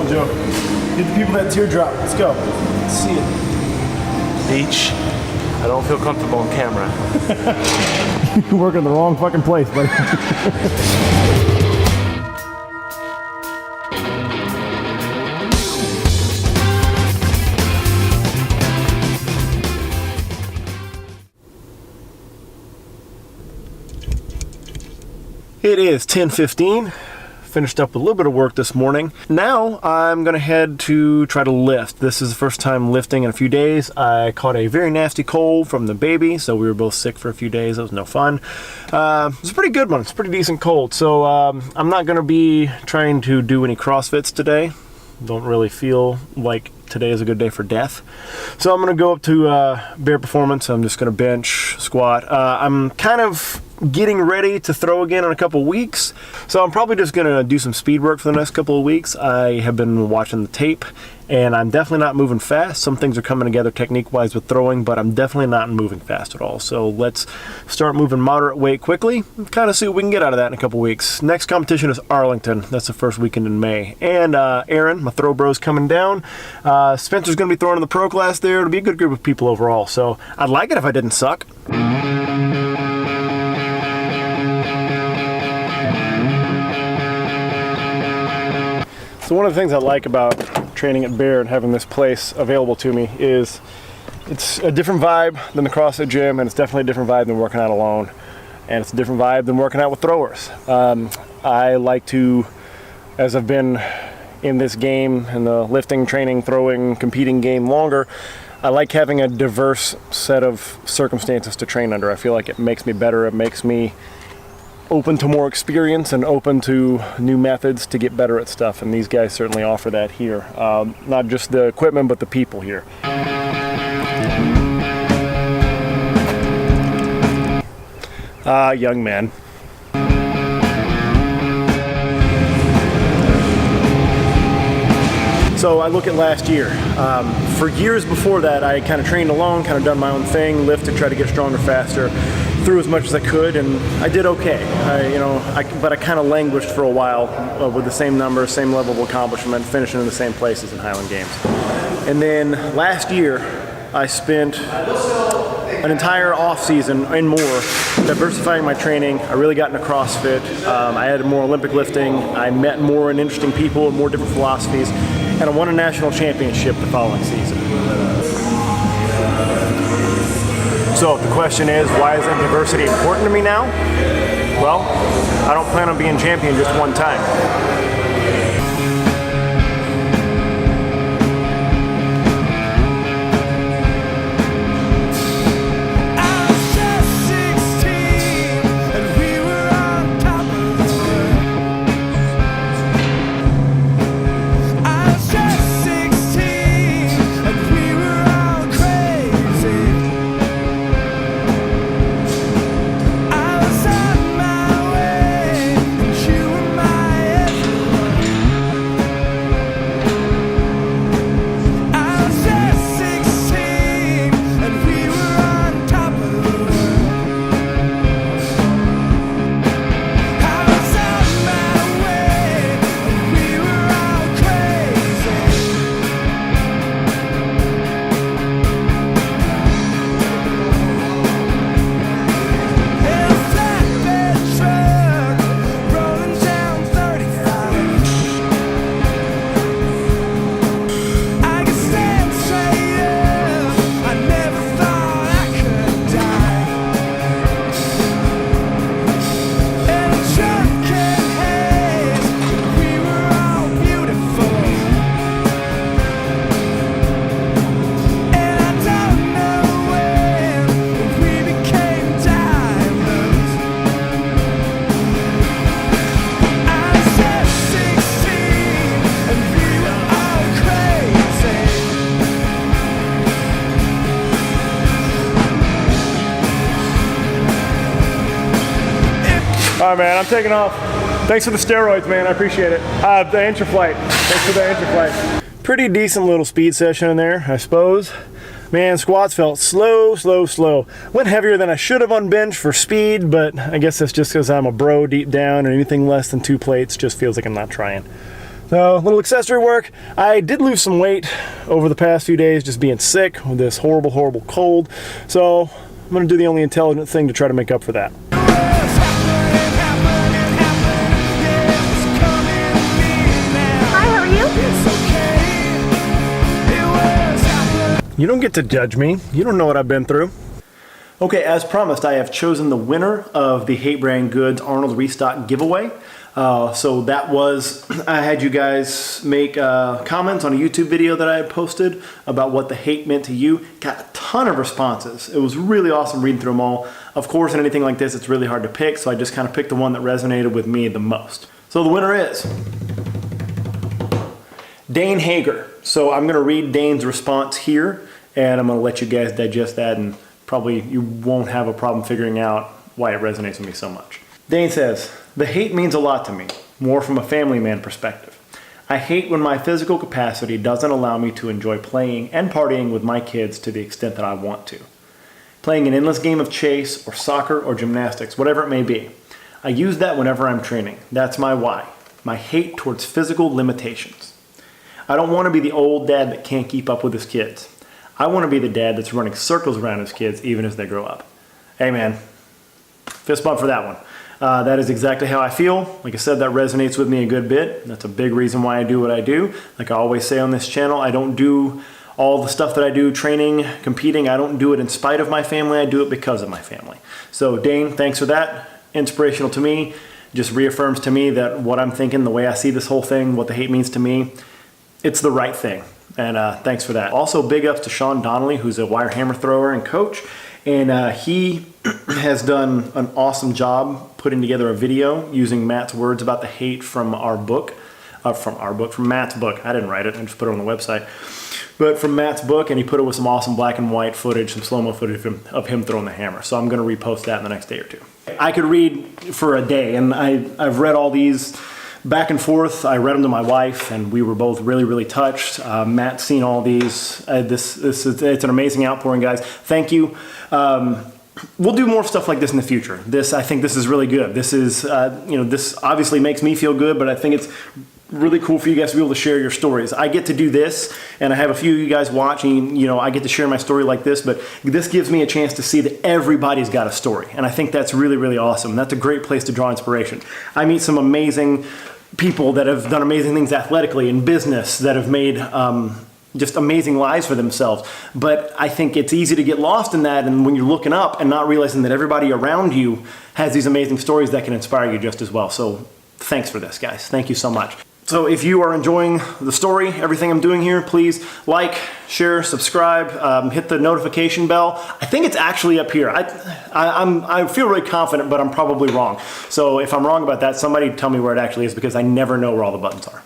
Come on, Joe. Give the people that teardrop. Let's go. Let's see it. Beach. I don't feel comfortable on camera. You're working in the wrong fucking place, buddy. It is 10:15. Finished up a little bit of work this morning. Now I'm gonna head to try to lift. This is the first time lifting in a few days. I caught a very nasty cold from the baby, so we were both sick for a few days. It was no fun. It was a pretty good one. It's a pretty decent cold. So I'm not gonna be trying to do any CrossFits today. Don't really feel like today is a good day for death. So I'm gonna go up to bare performance. I'm just gonna bench, squat. I'm kind of getting ready to throw again in a couple weeks. So I'm probably just gonna do some speed work for the next couple of weeks. I have been watching the tape and I'm definitely not moving fast. Some things are coming together technique-wise with throwing, but I'm definitely not moving fast at all. So let's start moving moderate weight quickly and kind of see what we can get out of that in a couple weeks. Next competition is Arlington. That's the first weekend in May. And Aaron, my throw bro's coming down. Spencer's gonna be throwing in the pro class there. It'll be a good group of people overall. So I'd like it if I didn't suck. So one of the things I like about training at Bear and having this place available to me is it's a different vibe than the CrossFit gym, and it's definitely a different vibe than working out alone, and it's a different vibe than working out with throwers. I like to, as I've been in this game, in the lifting, training, throwing, competing game longer, I like having a diverse set of circumstances to train under. I feel like it makes me better. It makes me open to more experience and open to new methods to get better at stuff, and these guys certainly offer that here. Not just the equipment, but the people here. Young man. So I look at last year. For years before that, I kind of trained alone, kind of done my own thing, lifted, tried to get stronger faster, threw as much as I could, and I did okay. But I kind of languished for a while with the same number, same level of accomplishment, finishing in the same places in Highland Games. And then last year, I spent an entire off season and more diversifying my training. I really got into CrossFit. I added more Olympic lifting. I met more and interesting people and more different philosophies. And I won a national championship the following season. So the question is, why is that diversity important to me now? Well, I don't plan on being champion just one time. All right, man, I'm taking off. Thanks for the steroids, man. I appreciate it. The Intraflight. Thanks for the Intraflight. Pretty decent little speed session in there, I suppose. Man, squats felt slow. Went heavier than I should have on bench for speed, but I guess that's just because I'm a bro deep down, and anything less than 2 plates just feels like I'm not trying. So, a little accessory work. I did lose some weight over the past few days just being sick with this horrible, horrible cold. So, I'm going to do the only intelligent thing to try to make up for that. Hi, how are you? You don't get to judge me. You don't know what I've been through. Okay, as promised, I have chosen the winner of the HVIII Brand Goods Arnold Restock giveaway. So that was, I had you guys make comments on a YouTube video that I had posted about what the HVIII meant to you. Got a ton of responses. It was really awesome reading through them all. Of course, in anything like this, it's really hard to pick, so I just kind of picked the one that resonated with me the most. So the winner is Dane Hager. So I'm going to read Dane's response here, and I'm going to let you guys digest that, and probably you won't have a problem figuring out why it resonates with me so much. Dane says, "The hate means a lot to me, more from a family man perspective. I hate when my physical capacity doesn't allow me to enjoy playing and partying with my kids to the extent that I want to. Playing an endless game of chase or soccer or gymnastics, whatever it may be. I use that whenever I'm training. That's my why, my hate towards physical limitations. I don't want to be the old dad that can't keep up with his kids. I want to be the dad that's running circles around his kids even as they grow up." Hey man, fist bump for that one. That is exactly how I feel. Like I said, that resonates with me a good bit. That's a big reason why I do what I do. Like I always say on this channel, I don't do all the stuff that I do, training, competing. I don't do it in spite of my family. I do it because of my family. So Dane, thanks for that. Inspirational to me. Just reaffirms to me that what I'm thinking, the way I see this whole thing, what the hate means to me, it's the right thing. And thanks for that. Also, big ups to Sean Donnelly, who's a wire hammer thrower and coach. And he has done an awesome job putting together a video using Matt's words about the hate from from Matt's book. I didn't write it, I just put it on the website. But from Matt's book, and he put it with some awesome black and white footage, some slow-mo footage of him throwing the hammer. So I'm gonna repost that in the next day or two. I could read for a day, and I've read all these back and forth. I read them to my wife, and we were both really, really touched. Matt's seen all these. It's an amazing outpouring, guys. Thank you. We'll do more stuff like this in the future. I think this is really good. This is, this obviously makes me feel good, but I think it's really cool for you guys to be able to share your stories. I get to do this, and I have a few of you guys watching, I get to share my story like this, but this gives me a chance to see that everybody's got a story, and I think that's really, really awesome. That's a great place to draw inspiration. I meet some amazing people that have done amazing things athletically in business, that have made just amazing lives for themselves. But I think it's easy to get lost in that, and when you're looking up and not realizing that everybody around you has these amazing stories that can inspire you just as well. So thanks for this, guys. Thank you so much. So if you are enjoying the story, everything I'm doing here, please like, share, subscribe, hit the notification bell. I think it's actually up here. I feel really confident, but I'm probably wrong. So if I'm wrong about that, somebody tell me where it actually is, because I never know where all the buttons are.